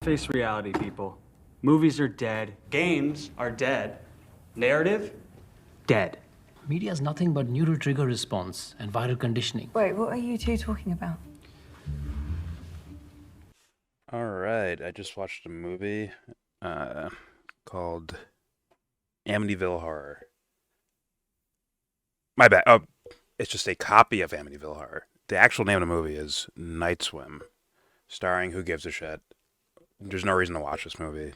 Face reality, people. Movies are dead. Games are dead. Narrative? Dead. Media is nothing but neural trigger response and viral conditioning. Wait, what are you two talking about? All right, I just watched a movie called Amityville Horror. My bad. Oh, it's just a copy of Amityville Horror. The actual name of the movie is Night Swim, starring Who Gives a Shit. There's no reason to watch this movie.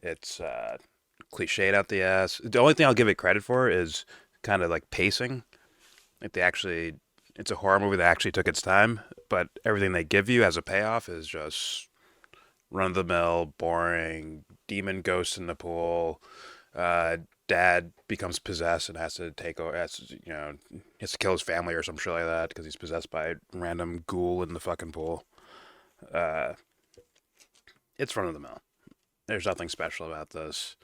It's cliched out the ass. The only thing I'll give it credit for is kind of like pacing. Like it's a horror movie that actually took its time, but everything they give you as a payoff is just run of the mill, boring, demon ghost in the pool. Dad becomes possessed and has to take over. Has to kill his family or some shit like that because he's possessed by a random ghoul in the fucking pool. It's run of the mill. There's nothing special about this.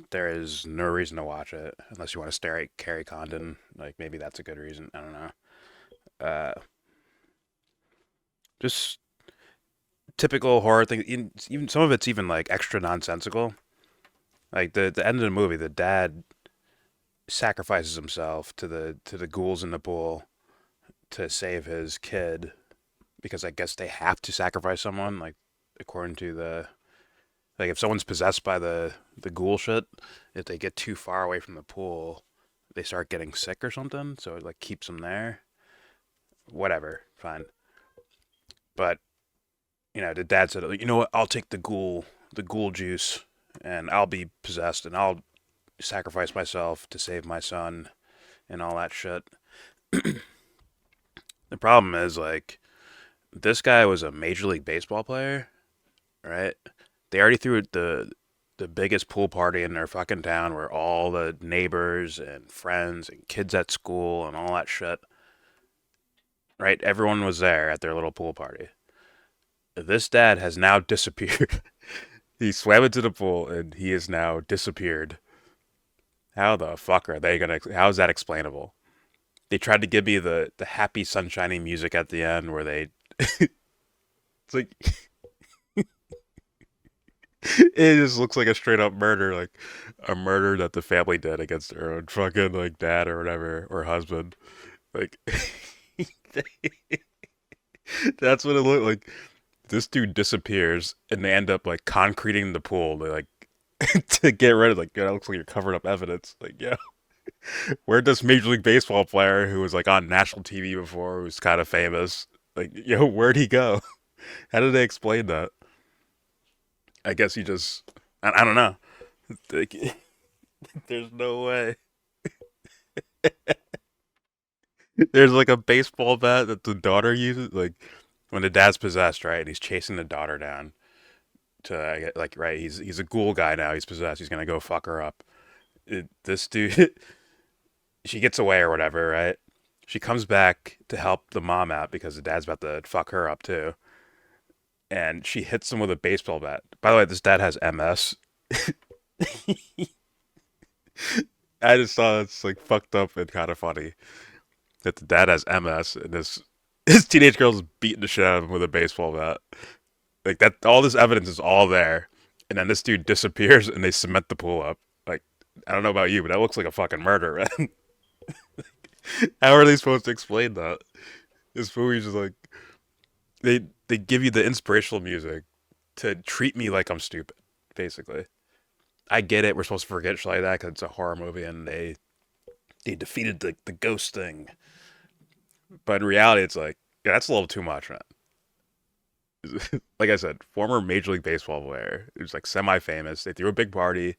There is no reason to watch it unless you want to stare at Carrie Condon. Like maybe that's a good reason. I don't know. Just typical horror thing. Even some of it's even like extra nonsensical. Like the end of the movie, the dad sacrifices himself to the ghouls in the pool to save his kid because I guess they have to sacrifice someone. Like according to like if someone's possessed by the ghoul shit, if they get too far away from the pool, they start getting sick or something. So it like keeps them there. Whatever, fine. But the dad said, you know what? I'll take the ghoul juice, and I'll be possessed, and I'll sacrifice myself to save my son, and all that shit. The problem is like, this guy was a Major League Baseball player, right? They already threw the biggest pool party in their fucking town, where all the neighbors and friends and kids at school and all that shit. Right? Everyone was there at their little pool party. This dad has now disappeared. He swam into the pool and he is now disappeared. How the fuck are they gonna? How is that explainable? They tried to give me the happy sunshiny music at the end where they. It's like. It just looks like a straight up murder, like a murder that the family did against their own fucking like dad or whatever or husband. Like. That's what it looked like. This dude disappears, and they end up like concreting the pool. They like to get rid of that looks like you're covering up evidence. Like, yeah, where'd this Major League Baseball player who was like on national TV before, who's kind of famous, like, where'd he go? How did they explain that? I guess he just, I don't know. Like, there's no way. There's like a baseball bat that the daughter uses, like when the dad's possessed, right? And he's chasing the daughter down to like, right? He's a ghoul guy now. He's possessed. He's gonna go fuck her up. This dude, she gets away or whatever, right? She comes back to help the mom out because the dad's about to fuck her up too. And she hits him with a baseball bat. By the way, this dad has MS. I just thought it's like fucked up and kind of funny that the dad has MS and his teenage girl's beating the shit out of him with a baseball bat. Like that, all this evidence is all there, and then this dude disappears and they cement the pool up. Like, I don't know about you, but that looks like a fucking murder, man. How are they supposed to explain that? This movie's just like they give you the inspirational music to treat me like I'm stupid, basically. I get it. We're supposed to forget shit like that because it's a horror movie, and they defeated the ghost thing. But in reality, it's like, yeah, that's a little too much, man. Like I said, former Major League Baseball player. It was like semi-famous. They threw a big party,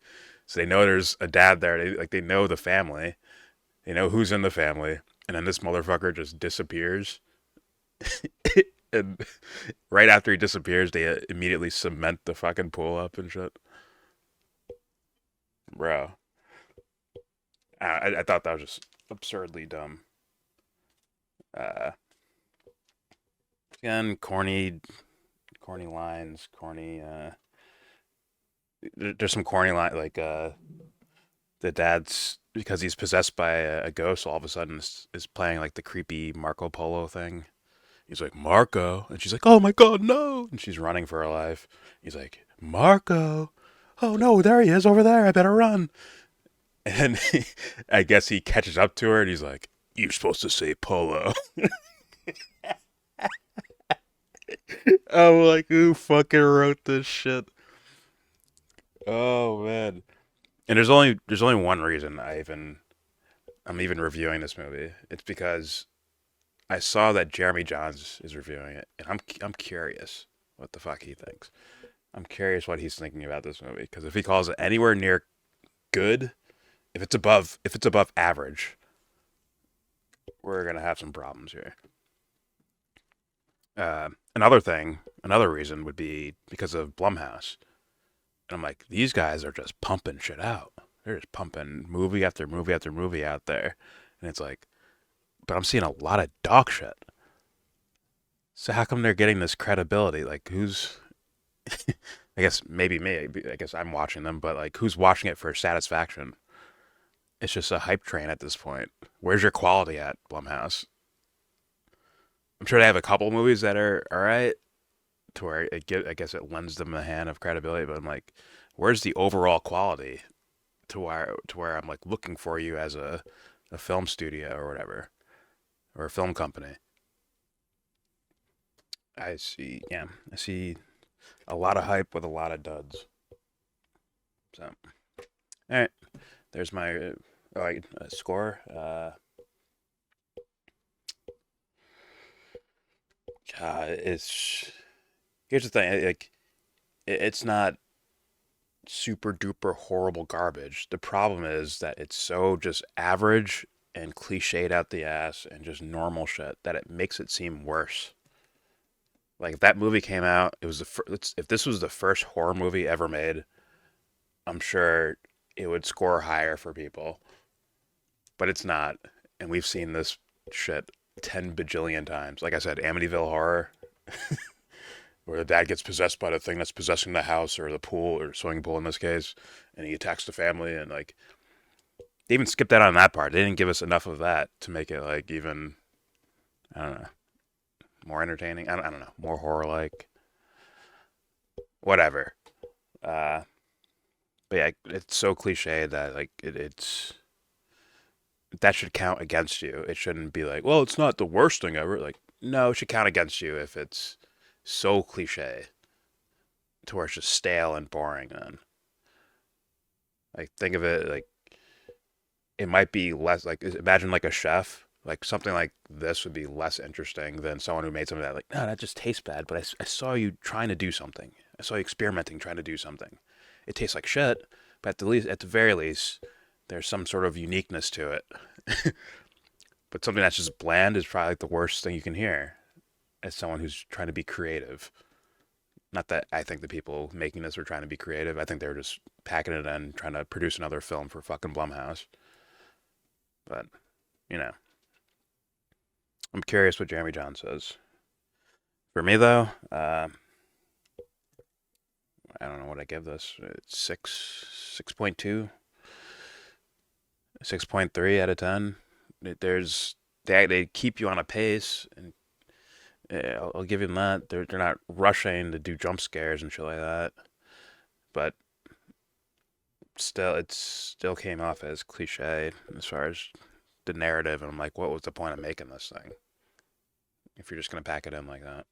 so they know there's a dad there. They know the family. They know who's in the family. And then this motherfucker just disappears. And right after he disappears, they immediately cement the fucking pool up and shit. Bro. I thought that was just absurdly dumb. Uh, Again, corny lines, there's some corny line like the dad's because he's possessed by a ghost all of a sudden is playing like the creepy Marco Polo thing He's like, Marco. And she's like, oh my God, no. And she's running for her life. He's like, Marco. Oh no, there he is over there. I better run. And I guess he catches up to her and he's like, you're supposed to say Polo. I'm like, who fucking wrote this shit? Oh man. And there's only one reason I'm even reviewing this movie. It's because I saw that Jeremy Jahns is reviewing it, and I'm curious what the fuck he thinks. I'm curious what he's thinking about this movie because if he calls it anywhere near good, if it's above average, we're gonna have some problems here. Another reason would be because of Blumhouse. And I'm like, these guys are just pumping shit out. They're just pumping movie after movie after movie out there. And it's like, but I'm seeing a lot of dog shit. So how come they're getting this credibility? Like, who's, I guess maybe me. I guess I'm watching them, but like, who's watching it for satisfaction? It's just a hype train at this point. Where's your quality at, Blumhouse? I'm sure they have a couple movies that are all right, to where I guess it lends them the hand of credibility. But I'm like, where's the overall quality to where I'm like looking for you as a film studio or whatever, or a film company. I see a lot of hype with a lot of duds. So, all right, there's my score. It's here's the thing, like it's not super duper horrible garbage. The problem is that it's so just average and cliched out the ass and just normal shit that it makes it seem worse. Like if that movie came out, it was if this was the first horror movie ever made, I'm sure it would score higher for people. But it's not, and we've seen this shit 10 bajillion times. Like I said, Amityville Horror, where the dad gets possessed by the thing that's possessing the house or the pool or swimming pool in this case, and he attacks the family, and like they even skipped that on that part. They didn't give us enough of that to make it like even, I don't know, more entertaining. I don't know, more horror like. Whatever. But yeah, it's so cliche that like it's that should count against you. It shouldn't be like, well, it's not the worst thing ever. Like, no, it should count against you if it's so cliche to where it's just stale and boring. Then, like, think of it like it might be less like imagine like a chef. Like something like this would be less interesting than someone who made something that like, no, that just tastes bad. But I saw you trying to do something. I saw you experimenting, trying to do something. It tastes like shit, but at the very least, there's some sort of uniqueness to it. But something that's just bland is probably like the worst thing you can hear as someone who's trying to be creative. Not that I think the people making this were trying to be creative. I think they were just packing it in, trying to produce another film for fucking Blumhouse. But, you know. I'm curious what Jeremy Jahns says. For me, though, I don't know what I give this. It's 6.2. 6.3 out of 10. They keep you on a pace, and I'll give them that. They're not rushing to do jump scares and shit like that, but it still came off as cliche as far as the narrative. And I'm like, what was the point of making this thing if you're just gonna pack it in like that?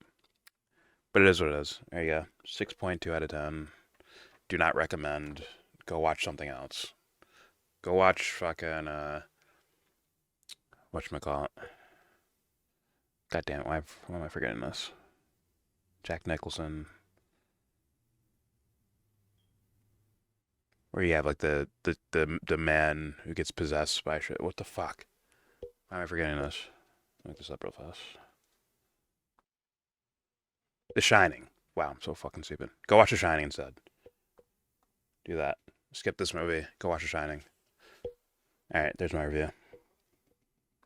But it is what it is. There you go. 6.2 out of 10. Do not recommend. Go watch something else. Go watch fucking whatchamacallit. God damn it, why am I forgetting this? Jack Nicholson. Where you have like the man who gets possessed by shit. What the fuck? Why am I forgetting this? Look this up real fast. The Shining. Wow, I'm so fucking stupid. Go watch The Shining instead. Do that. Skip this movie. Go watch The Shining. Alright, there's my review.